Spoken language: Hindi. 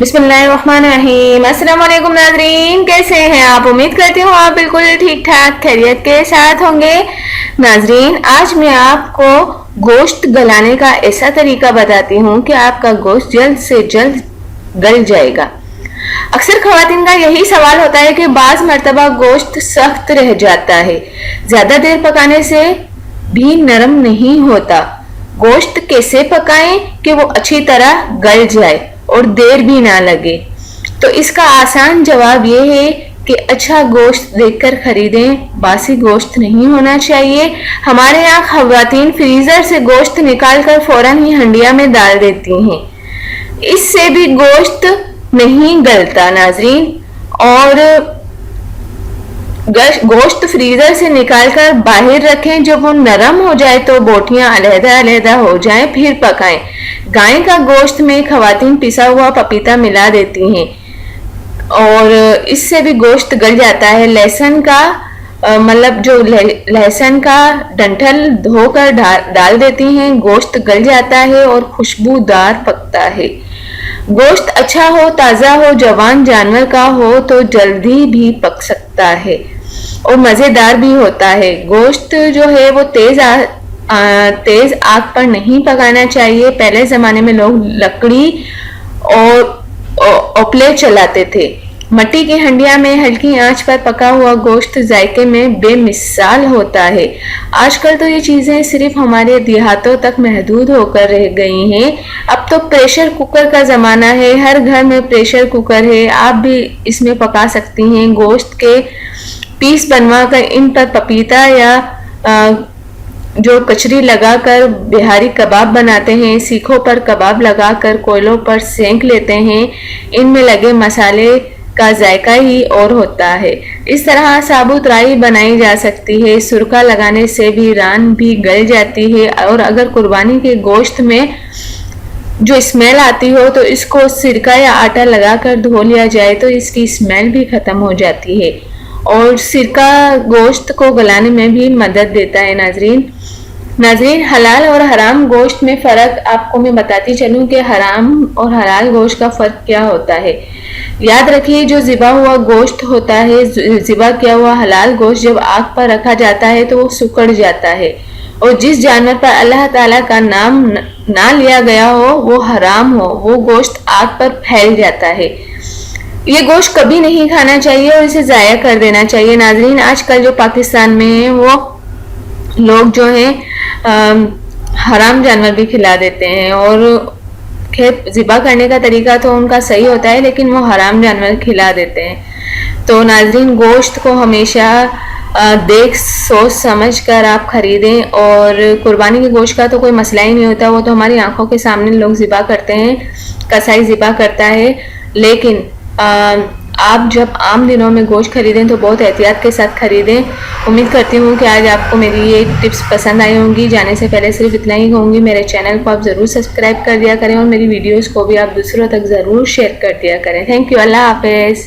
बिस्मिल्लाहिर्रहमानिर्रहीम। अस्सलाम वालेकुम नाजरीन, कैसे हैं आप? उम्मीद करती हूँ आप बिल्कुल ठीक ठाक खैरियत के साथ होंगे। नाजरीन, आज मैं आपको गोश्त गलाने का ऐसा तरीका बताती हूँ कि आपका गोश्त जल्द से जल्द गल जाएगा। अक्सर खवातीन का यही सवाल होता है कि बाज मर्तबा गोश्त सख्त रह जाता है, ज्यादा देर पकाने से भी नरम नहीं होता। गोश्त कैसे पकाएं कि वो अच्छी तरह गल जाए और देर भी ना लगे? तो इसका आसान जवाब ये है कि अच्छा गोश्त देखकर खरीदें, बासी गोश्त नहीं होना चाहिए। हमारे यहाँ खवातीन फ्रीजर से गोश्त निकालकर फौरन ही हंडिया में डाल देती हैं, इससे भी गोश्त नहीं गलता नाजरीन। और गोश्त फ्रीजर से निकालकर बाहर रखें, जब वो नरम हो जाए तो बोटियां अलहदा हो जाएं फिर पकाएं। गाय का गोश्त में खवातीन पिसा हुआ पपीता मिला देती हैं और इससे भी गोश्त गल जाता है। लहसुन का मतलब जो लहसुन का डंठल धोकर डाल देती हैं, गोश्त गल जाता है और खुशबूदार पकता है। गोश्त अच्छा हो, ताज़ा हो, जवान जानवर का हो तो जल्दी भी पक सकता है और मज़ेदार भी होता है। गोश्त जो है वो तेज आग पर नहीं पकाना चाहिए। पहले ज़माने में लोग लकड़ी और उपले चलाते थे। मट्टी की हंडिया में हल्की आंच पर पका हुआ गोश्त जायके में बेमिसाल होता है। आजकल तो ये चीज़ें सिर्फ हमारे देहातों तक महदूद होकर रह गई हैं। अब तो प्रेशर कुकर का ज़माना है, हर घर में प्रेशर कुकर है, आप भी इसमें पका सकती हैं। गोश्त के पीस बनवा कर इन पर पपीता या जो कचरी लगाकर बिहारी कबाब बनाते हैं, सीखों पर कबाब लगाकर कोयलों पर सेंक लेते हैं। इनमें लगे मसाले का जायका ही और होता है। इस तरह साबुत राई बनाई जा सकती है। सुरखा लगाने से भी रान भी गल जाती है। और अगर कुर्बानी के गोश्त में जो स्मेल आती हो तो इसको सिरका या आटा लगाकर धो लिया जाए तो इसकी स्मेल भी खत्म हो जाती है। और सिरका गोश्त को गलाने में भी मदद देता है। नाजरीन, हलाल और हराम गोश्त में फ़र्क आपको मैं बताती चलूँ कि हराम और हलाल गोश्त का फ़र्क क्या होता है। याद रखिए, जो ज़िबा हुआ गोश्त होता है, ज़िबा किया हुआ हलाल गोश्त जब आग पर रखा जाता है तो वो सिकुड़ जाता है। और जिस जानवर पर अल्लाह ताला का नाम ना लिया गया हो, वो हराम हो, वो गोश्त आग पर फैल जाता है। ये गोश्त कभी नहीं खाना चाहिए और इसे ज़ाया कर देना चाहिए। नाजरीन, आजकल जो पाकिस्तान में है वो लोग जो हैं हराम जानवर भी खिला देते हैं। और खैर, ज़िबा करने का तरीका तो उनका सही होता है, लेकिन वो हराम जानवर खिला देते हैं। तो नाजरीन, गोश्त को हमेशा देख सोच समझ कर आप खरीदें। और कुर्बानी के गोश्त का तो कोई मसला ही नहीं होता, वो तो हमारी आंखों के सामने लोग ज़िबा करते हैं, कसाई ज़िबा करता है। लेकिन आप जब आम दिनों में गोश्त खरीदें तो बहुत एहतियात के साथ खरीदें। उम्मीद करती हूँ कि आज आपको मेरी ये टिप्स पसंद आई होंगी। जाने से पहले सिर्फ इतना ही कहूँगी, मेरे चैनल को आप ज़रूर सब्सक्राइब कर दिया करें और मेरी वीडियोस को भी आप दूसरों तक ज़रूर शेयर कर दिया करें। Thank you. अल्लाह हाफिज़।